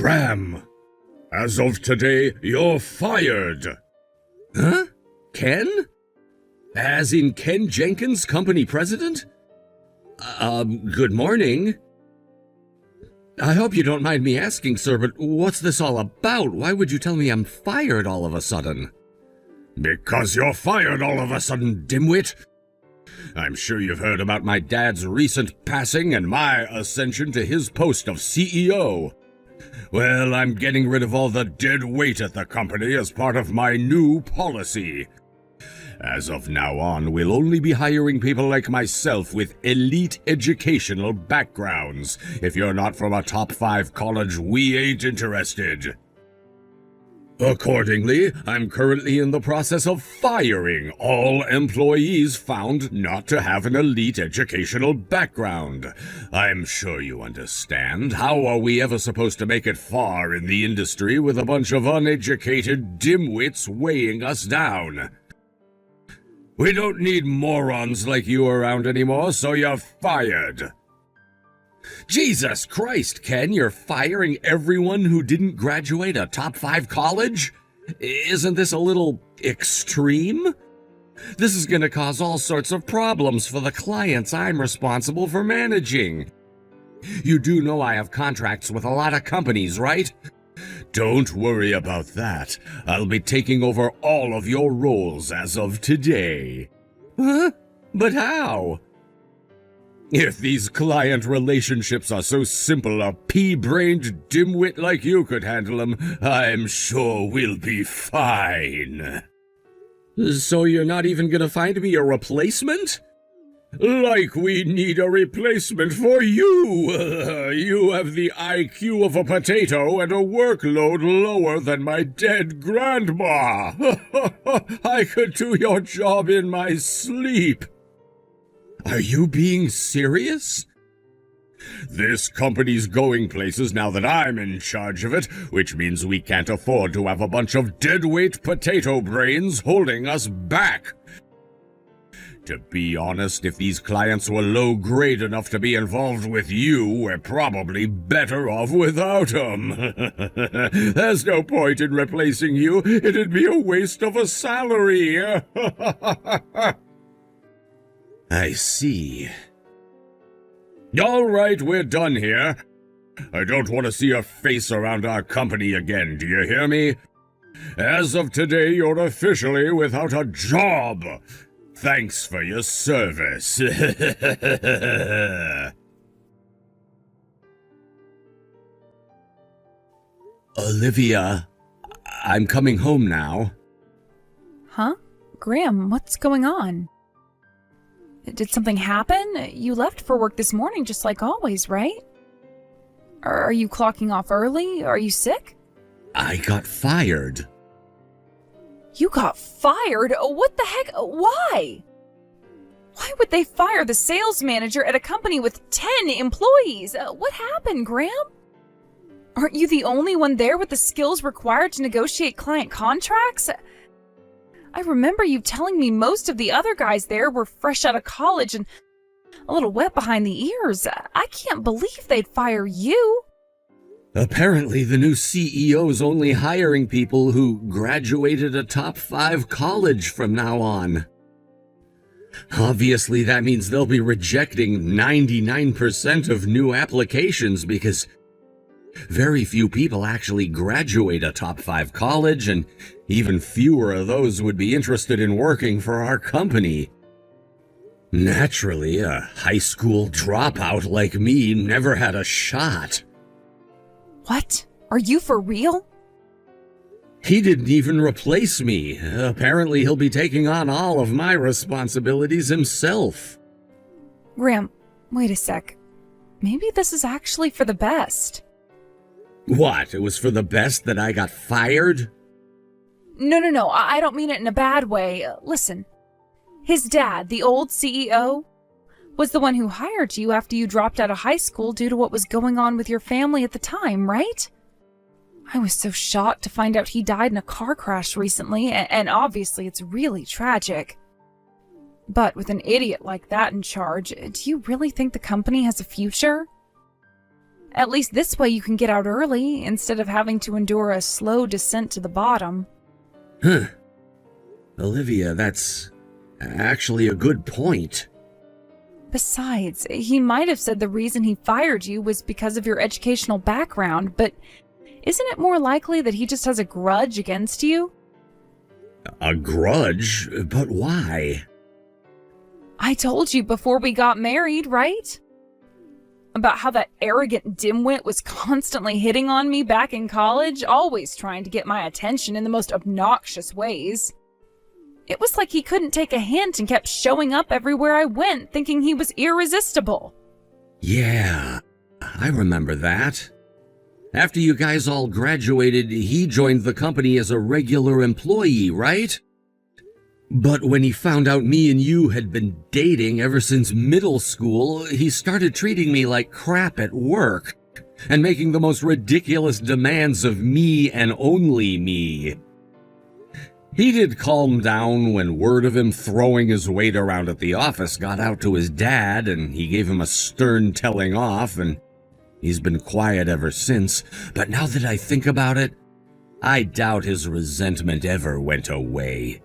Graham, as of today, you're fired. Huh? Ken? As in Ken Jenkins, company president? Good morning. I hope you don't mind me asking, sir, but what's this all about? Why would you tell me I'm fired all of a sudden? Because you're fired all of a sudden, dimwit. I'm sure you've heard about my dad's recent passing and my ascension to his post of CEO. Well, I'm getting rid of all the dead weight at the company as part of my new policy. As of now on, we'll only be hiring people like myself with elite educational backgrounds. If you're not from a top 5 college, we ain't interested. Accordingly, I'm currently in the process of firing all employees found not to have an elite educational background. I'm sure you understand. How are we ever supposed to make it far in the industry with a bunch of uneducated dimwits weighing us down? We don't need morons like you around anymore, so you're fired. Jesus Christ, Ken, you're firing everyone who didn't graduate a top 5 college? Isn't this a little extreme? This is going to cause all sorts of problems for the clients I'm responsible for managing. You do know I have contracts with a lot of companies, right? Don't worry about that. I'll be taking over all of your roles as of today. Huh? But how? If these client relationships are so simple a pea-brained dimwit like you could handle them, I'm sure we'll be fine. So you're not even gonna find me a replacement? Like we need a replacement for you! You have the IQ of a potato and a workload lower than my dead grandma! I could do your job in my sleep! Are you being serious? This company's going places now that I'm in charge of it, which means we can't afford to have a bunch of deadweight potato brains holding us back. To be honest, if these clients were low-grade enough to be involved with you, we're probably better off without them. There's no point in replacing you. It'd be a waste of a salary. I see. All right, we're done here. I don't want to see your face around our company again, do you hear me? As of today, you're officially without a job. Thanks for your service. Olivia, I'm coming home now. Huh? Graham, what's going on? Did something happen? You left for work this morning just like always, right? Are you clocking off early? Are you sick? I got fired. You got fired? What the heck? Why? Why would they fire the sales manager at a company with 10 employees? What happened, Graham? Aren't you the only one there with the skills required to negotiate client contracts? I remember you telling me most of the other guys there were fresh out of college and a little wet behind the ears. I can't believe they'd fire you. Apparently, the new CEO's only hiring people who graduated a top 5 college from now on. Obviously, that means they'll be rejecting 99% of new applications because very few people actually graduate a top 5 college, and even fewer of those would be interested in working for our company. Naturally, a high school dropout like me never had a shot. What? Are you for real? He didn't even replace me. Apparently, he'll be taking on all of my responsibilities himself. Graham, wait a sec. Maybe this is actually for the best. What? It was for the best that I got fired? No, I don't mean it in a bad way. Listen, his dad, the old CEO, was the one who hired you after you dropped out of high school due to what was going on with your family at the time, right? I was so shocked to find out he died in a car crash recently, and obviously it's really tragic. But with an idiot like that in charge, do you really think the company has a future? At least this way you can get out early instead of having to endure a slow descent to the bottom. Huh. Olivia, that's actually a good point. Besides, he might have said the reason he fired you was because of your educational background, but isn't it more likely that he just has a grudge against you? A grudge? But why? I told you before we got married, right? About how that arrogant dimwit was constantly hitting on me back in college, always trying to get my attention in the most obnoxious ways. It was like he couldn't take a hint and kept showing up everywhere I went, thinking he was irresistible. Yeah, I remember that. After you guys all graduated, he joined the company as a regular employee, right? But when he found out me and you had been dating ever since middle school, he started treating me like crap at work and making the most ridiculous demands of me and only me. He did calm down when word of him throwing his weight around at the office got out to his dad, and he gave him a stern telling off, and he's been quiet ever since. But now that I think about it, I doubt his resentment ever went away.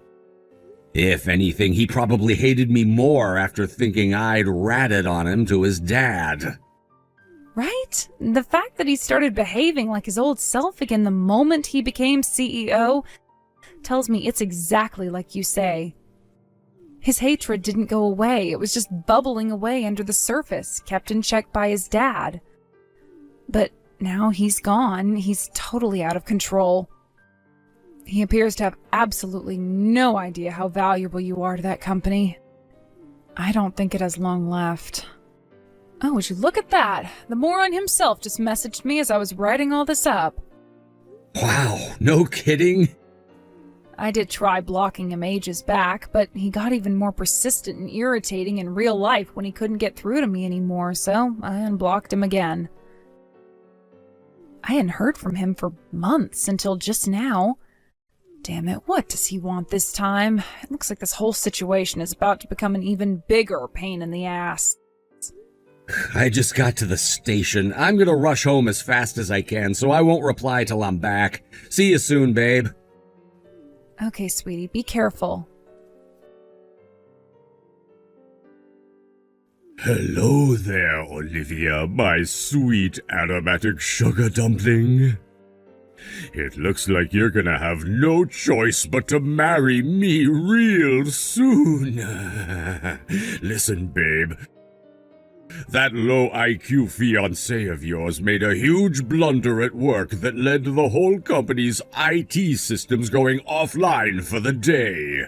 If anything, he probably hated me more after thinking I'd ratted on him to his dad. Right? The fact that he started behaving like his old self again the moment he became CEO tells me it's exactly like you say. His hatred didn't go away. It was just bubbling away under the surface, kept in check by his dad. But now he's gone. He's totally out of control. He appears to have absolutely no idea how valuable you are to that company. I don't think it has long left. Oh, would you look at that? The moron himself just messaged me as I was writing all this up. Wow, no kidding? I did try blocking him ages back, but he got even more persistent and irritating in real life when he couldn't get through to me anymore, so I unblocked him again. I hadn't heard from him for months until just now. Damn it, what does he want this time? It looks like this whole situation is about to become an even bigger pain in the ass. I just got to the station. I'm gonna rush home as fast as I can, so I won't reply till I'm back. See you soon, babe. Okay, sweetie, be careful. Hello there, Olivia, my sweet aromatic sugar dumpling. It looks like you're gonna have no choice but to marry me real soon. Listen, babe. That low IQ fiancé of yours made a huge blunder at work that led to the whole company's IT systems going offline for the day.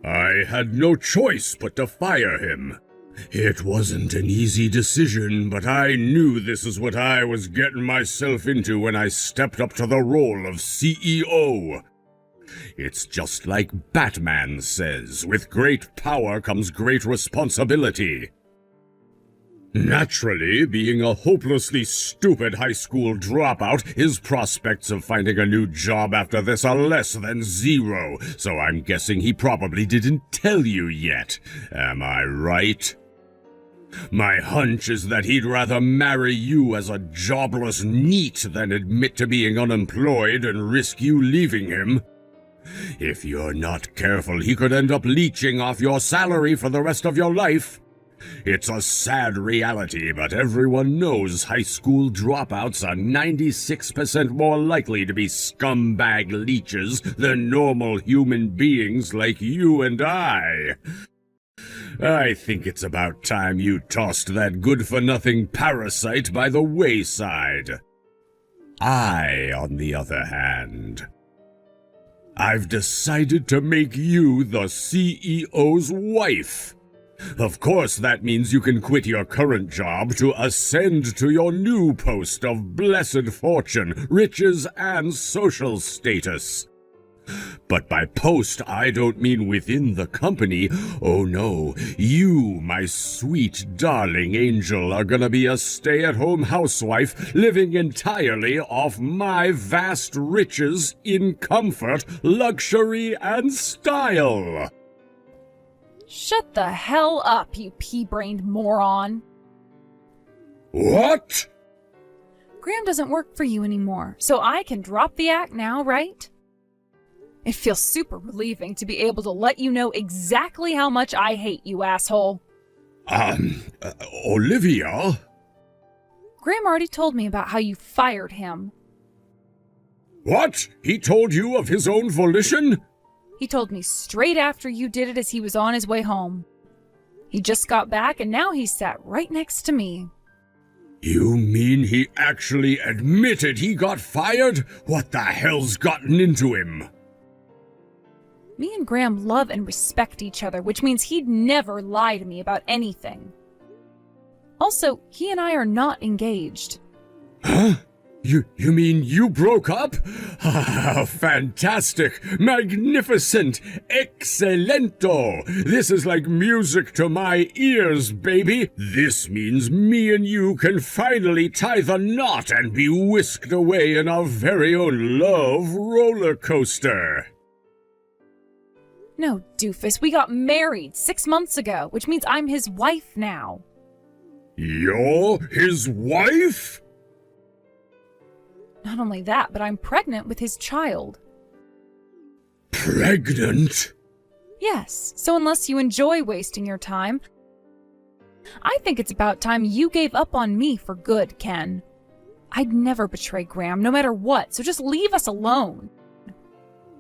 I had no choice but to fire him. It wasn't an easy decision, but I knew this is what I was getting myself into when I stepped up to the role of CEO. It's just like Batman says, with great power comes great responsibility. Naturally, being a hopelessly stupid high school dropout, his prospects of finding a new job after this are less than zero, so I'm guessing he probably didn't tell you yet. Am I right? My hunch is that he'd rather marry you as a jobless NEET than admit to being unemployed and risk you leaving him. If you're not careful, he could end up leeching off your salary for the rest of your life. It's a sad reality, but everyone knows high school dropouts are 96% more likely to be scumbag leeches than normal human beings like you and I. I think it's about time you tossed that good-for-nothing parasite by the wayside. I, on the other hand, I've decided to make you the CEO's wife. Of course, that means you can quit your current job to ascend to your new post of blessed fortune, riches, and social status. But by post, I don't mean within the company. Oh no, you, my sweet darling angel, are gonna be a stay-at-home housewife living entirely off my vast riches in comfort, luxury, and style. Shut the hell up, you pea-brained moron. What? Graham doesn't work for you anymore, so I can drop the act now, right? It feels super relieving to be able to let you know exactly how much I hate you, asshole. Olivia? Graham already told me about how you fired him. What? He told you of his own volition? He told me straight after you did it as he was on his way home. He just got back and now he's sat right next to me. You mean he actually admitted he got fired? What the hell's gotten into him? Me and Graham love and respect each other, which means he'd never lie to me about anything. Also, he and I are not engaged. Huh? You mean you broke up? Ah, fantastic, magnificent, excelento. This is like music to my ears, baby. This means me and you can finally tie the knot and be whisked away in our very own love roller coaster. No, doofus, we got married 6 months ago, which means I'm his wife now. You're his wife? Not only that, but I'm pregnant with his child. Pregnant? Yes, so unless you enjoy wasting your time, I think it's about time you gave up on me for good, Ken. I'd never betray Graham, no matter what, so just leave us alone.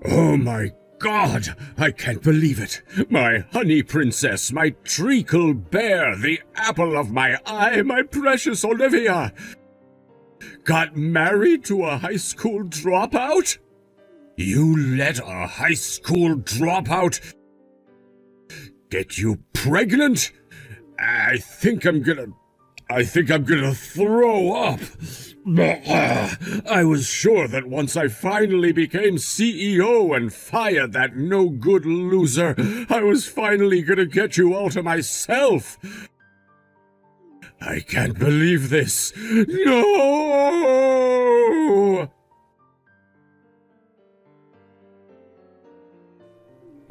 Oh my God, I can't believe it. My honey princess, my treacle bear, the apple of my eye, my precious Olivia. Got married to a high school dropout? You let a high school dropout get you pregnant? I think I'm gonna throw up. I was sure that once I finally became CEO and fired that no-good loser, I was finally gonna get you all to myself. I can't believe this. No!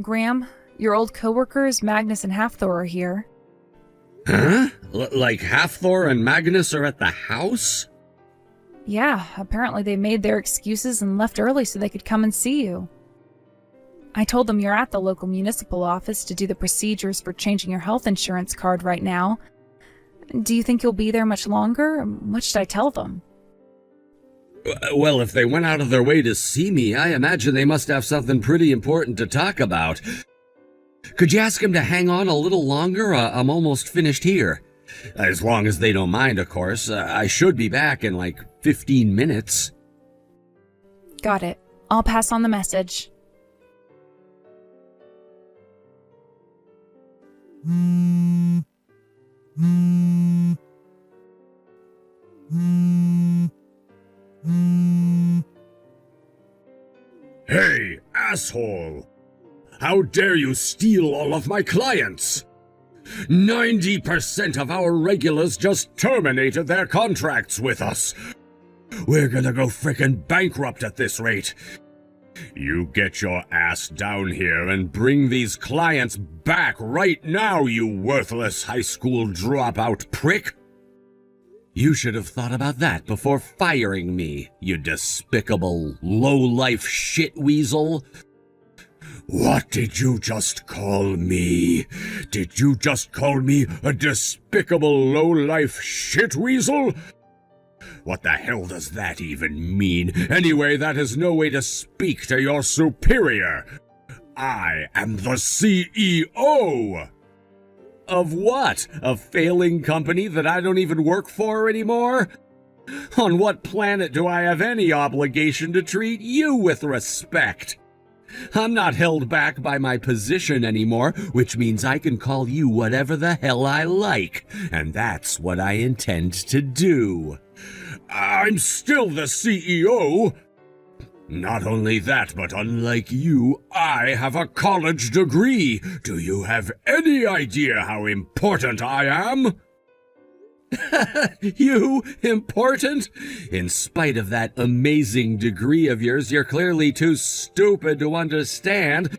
Graham, your old coworkers, Magnus and Hafthor, are here. Huh? Like Hafthor and Magnus are at the house? Yeah, apparently they made their excuses and left early so they could come and see you. I told them you're at the local municipal office to do the procedures for changing your health insurance card right now. Do you think you'll be there much longer? What should I tell them? Well, if they went out of their way to see me, I imagine they must have something pretty important to talk about. Could you ask them to hang on a little longer? I'm almost finished here. As long as they don't mind, of course. I should be back in like 15 minutes. Got it. I'll pass on the message. Hey, asshole! How dare you steal all of my clients? 90% of our regulars just terminated their contracts with us. We're gonna go frickin' bankrupt at this rate. You get your ass down here and bring these clients back right now, you worthless high school dropout prick. You should have thought about that before firing me, you despicable, low-life shitweasel. What did you just call me? Did you just call me a despicable low-life shitweasel? What the hell does that even mean? Anyway, that is no way to speak to your superior. I am the CEO. Of what? A failing company that I don't even work for anymore? On what planet do I have any obligation to treat you with respect? I'm not held back by my position anymore, which means I can call you whatever the hell I like, and that's what I intend to do. I'm still the CEO. Not only that, but unlike you, I have a college degree. Do you have any idea how important I am? You important? In spite of that amazing degree of yours, you're clearly too stupid to understand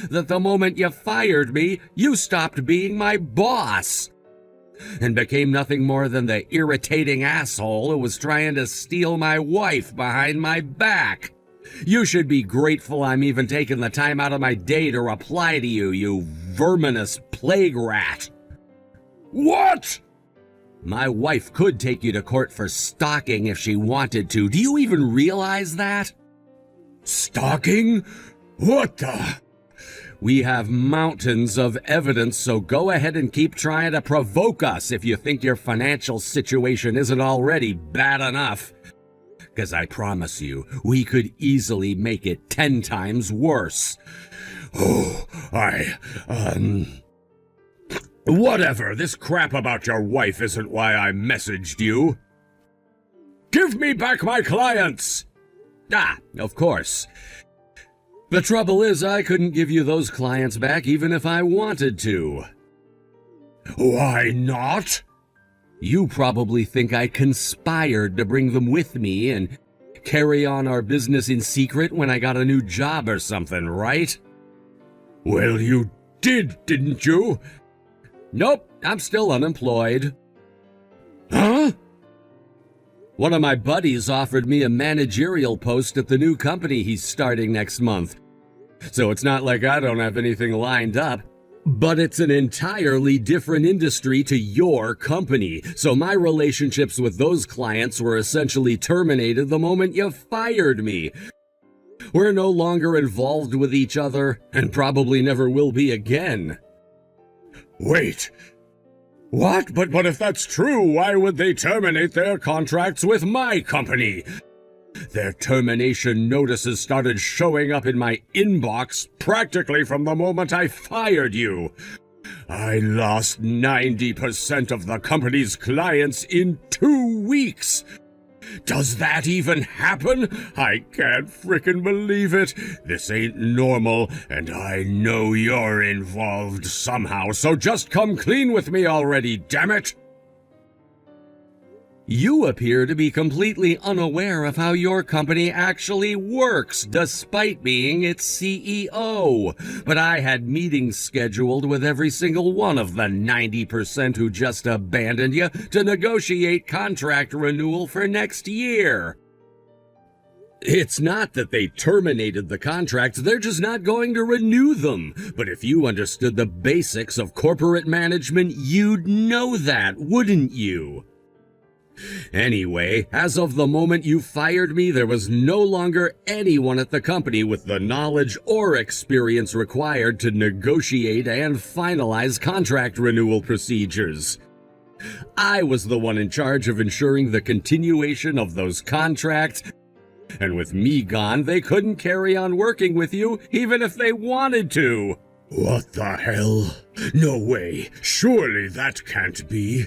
that the moment you fired me, you stopped being my boss. and became nothing more than the irritating asshole who was trying to steal my wife behind my back. You should be grateful I'm even taking the time out of my day to reply to you, you verminous plague rat. What? My wife could take you to court for stalking if she wanted to. Do you even realize that? Stalking? What the? We have mountains of evidence, so go ahead and keep trying to provoke us if you think your financial situation isn't already bad enough. 'Cause I promise you, we could easily make it 10 times worse. Oh, whatever, this crap about your wife isn't why I messaged you. Give me back my clients! Ah, of course. The trouble is, I couldn't give you those clients back even if I wanted to. Why not? You probably think I conspired to bring them with me and carry on our business in secret when I got a new job or something, right? Well, you did, didn't you? Nope, I'm still unemployed. Huh? One of my buddies offered me a managerial post at the new company he's starting next month. So it's not like I don't have anything lined up. But it's an entirely different industry to your company, so my relationships with those clients were essentially terminated the moment you fired me. We're no longer involved with each other, and probably never will be again. Wait. What? But if that's true, why would they terminate their contracts with my company? Their termination notices started showing up in my inbox practically from the moment I fired you. I lost 90% of the company's clients in 2 weeks. Does that even happen? I can't frickin' believe it. This ain't normal, and I know you're involved somehow, so just come clean with me already, damn it! You appear to be completely unaware of how your company actually works, despite being its CEO. But I had meetings scheduled with every single one of the 90% who just abandoned you to negotiate contract renewal for next year. It's not that they terminated the contracts, they're just not going to renew them. But if you understood the basics of corporate management, you'd know that, wouldn't you? Anyway, as of the moment you fired me, there was no longer anyone at the company with the knowledge or experience required to negotiate and finalize contract renewal procedures. I was the one in charge of ensuring the continuation of those contracts, and with me gone, they couldn't carry on working with you even if they wanted to. What the hell? No way. Surely that can't be.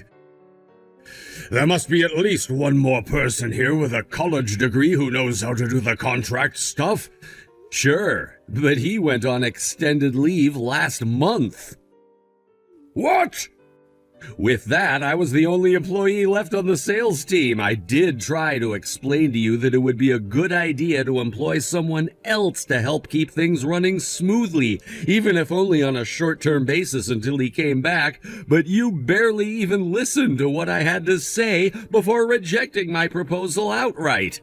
There must be at least one more person here with a college degree who knows how to do the contract stuff. Sure, but he went on extended leave last month. What? With that, I was the only employee left on the sales team. I did try to explain to you that it would be a good idea to employ someone else to help keep things running smoothly, even if only on a short-term basis until he came back, but you barely even listened to what I had to say before rejecting my proposal outright.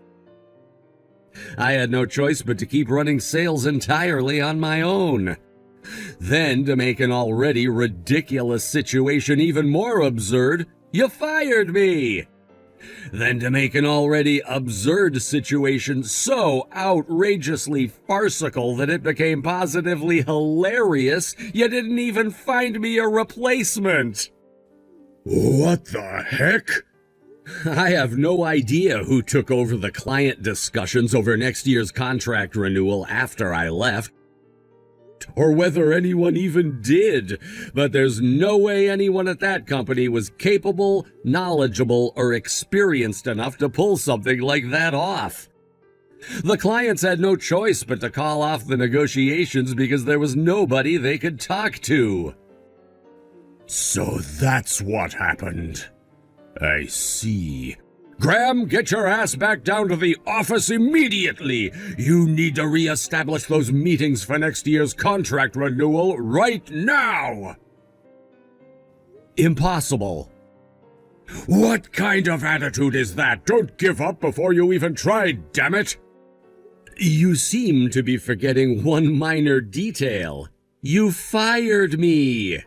I had no choice but to keep running sales entirely on my own. Then, to make an already ridiculous situation even more absurd, you fired me. Then, to make an already absurd situation so outrageously farcical that it became positively hilarious, you didn't even find me a replacement. What the heck? I have no idea who took over the client discussions over next year's contract renewal after I left, or whether anyone even did, but there's no way anyone at that company was capable, knowledgeable, or experienced enough to pull something like that off. The clients had no choice but to call off the negotiations because there was nobody they could talk to. So that's what happened. I see. Graham, get your ass back down to the office immediately! You need to re-establish those meetings for next year's contract renewal right now! Impossible. What kind of attitude is that? Don't give up before you even try, damn it! You seem to be forgetting one minor detail. You fired me!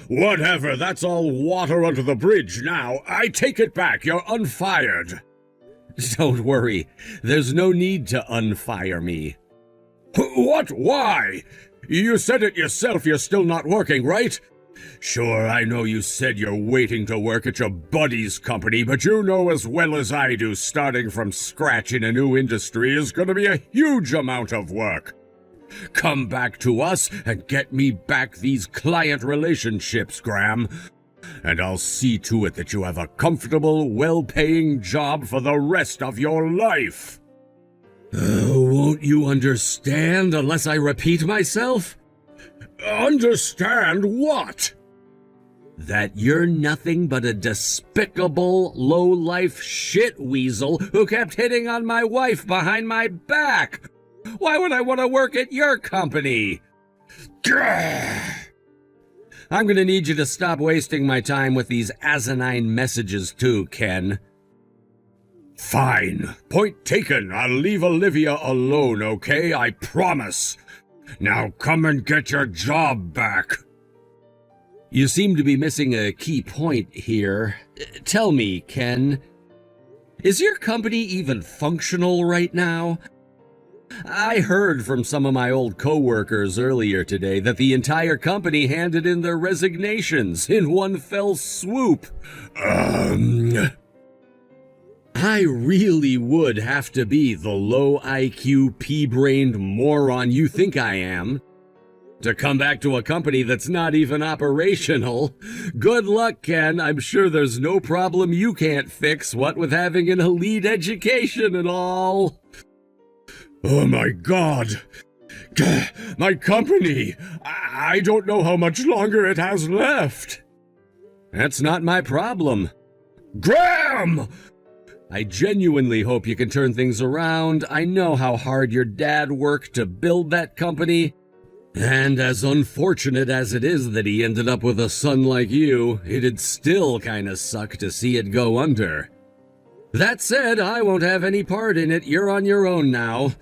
Whatever, that's all water under the bridge now. I take it back, you're unfired. Don't worry, there's no need to unfire me. What? Why? You said it yourself, you're still not working, right? Sure, I know you said you're waiting to work at your buddy's company, but you know as well as I do starting from scratch in a new industry is going to be a huge amount of work. Come back to us and get me back these client relationships, Graham. And I'll see to it that you have a comfortable, well-paying job for the rest of your life. Won't you understand unless I repeat myself? Understand what? That you're nothing but a despicable, low-life shit weasel who kept hitting on my wife behind my back. Why would I want to work at your company? I'm gonna need you to stop wasting my time with these asinine messages too, Ken. Fine. Point taken. I'll leave Olivia alone, okay? I promise. Now come and get your job back. You seem to be missing a key point here. Tell me, Ken, is your company even functional right now? I heard from some of my old coworkers earlier today that the entire company handed in their resignations in one fell swoop. I really would have to be the low IQ, pea-brained moron you think I am to come back to a company that's not even operational. Good luck, Ken. I'm sure there's no problem you can't fix, what with having an elite education and all. Oh my God! My company! I don't know how much longer it has left! That's not my problem. Graham! I genuinely hope you can turn things around. I know how hard your dad worked to build that company. And as unfortunate as it is that he ended up with a son like you, it'd still kinda suck to see it go under. That said, I won't have any part in it. You're on your own now.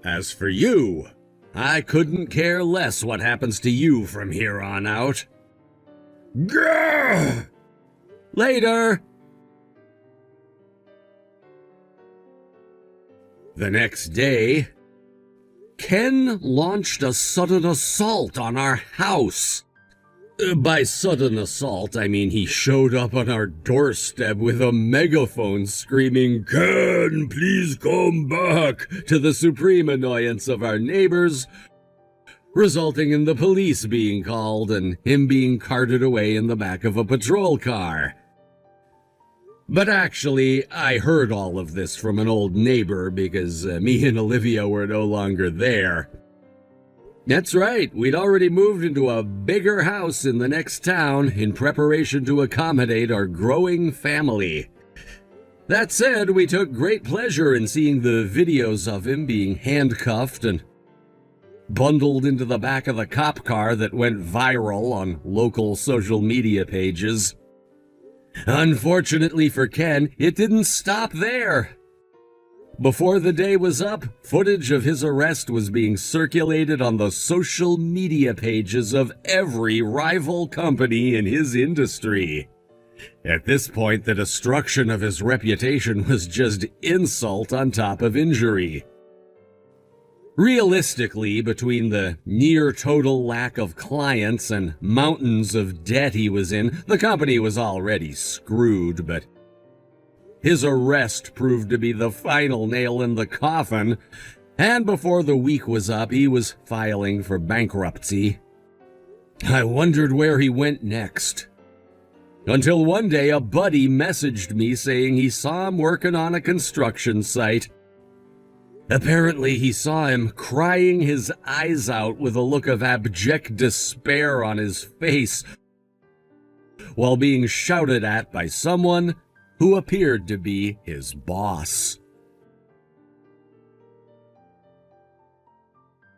As for you, I couldn't care less what happens to you from here on out. Gah! Later! The next day, Ken launched a sudden assault on our house. By sudden assault, I mean he showed up on our doorstep with a megaphone screaming, "Ken, please come back," to the supreme annoyance of our neighbors, resulting in the police being called and him being carted away in the back of a patrol car. But actually, I heard all of this from an old neighbor because me and Olivia were no longer there. That's right, we'd already moved into a bigger house in the next town in preparation to accommodate our growing family. That said, we took great pleasure in seeing the videos of him being handcuffed and bundled into the back of the cop car that went viral on local social media pages. Unfortunately for Ken, it didn't stop there. Before the day was up, footage of his arrest was being circulated on the social media pages of every rival company in his industry. At this point, the destruction of his reputation was just insult on top of injury. Realistically, between the near-total lack of clients and mountains of debt he was in, the company was already screwed, but his arrest proved to be the final nail in the coffin, and before the week was up, he was filing for bankruptcy. I wondered where he went next. Until one day, a buddy messaged me saying he saw him working on a construction site. Apparently, he saw him crying his eyes out with a look of abject despair on his face while being shouted at by someone who appeared to be his boss.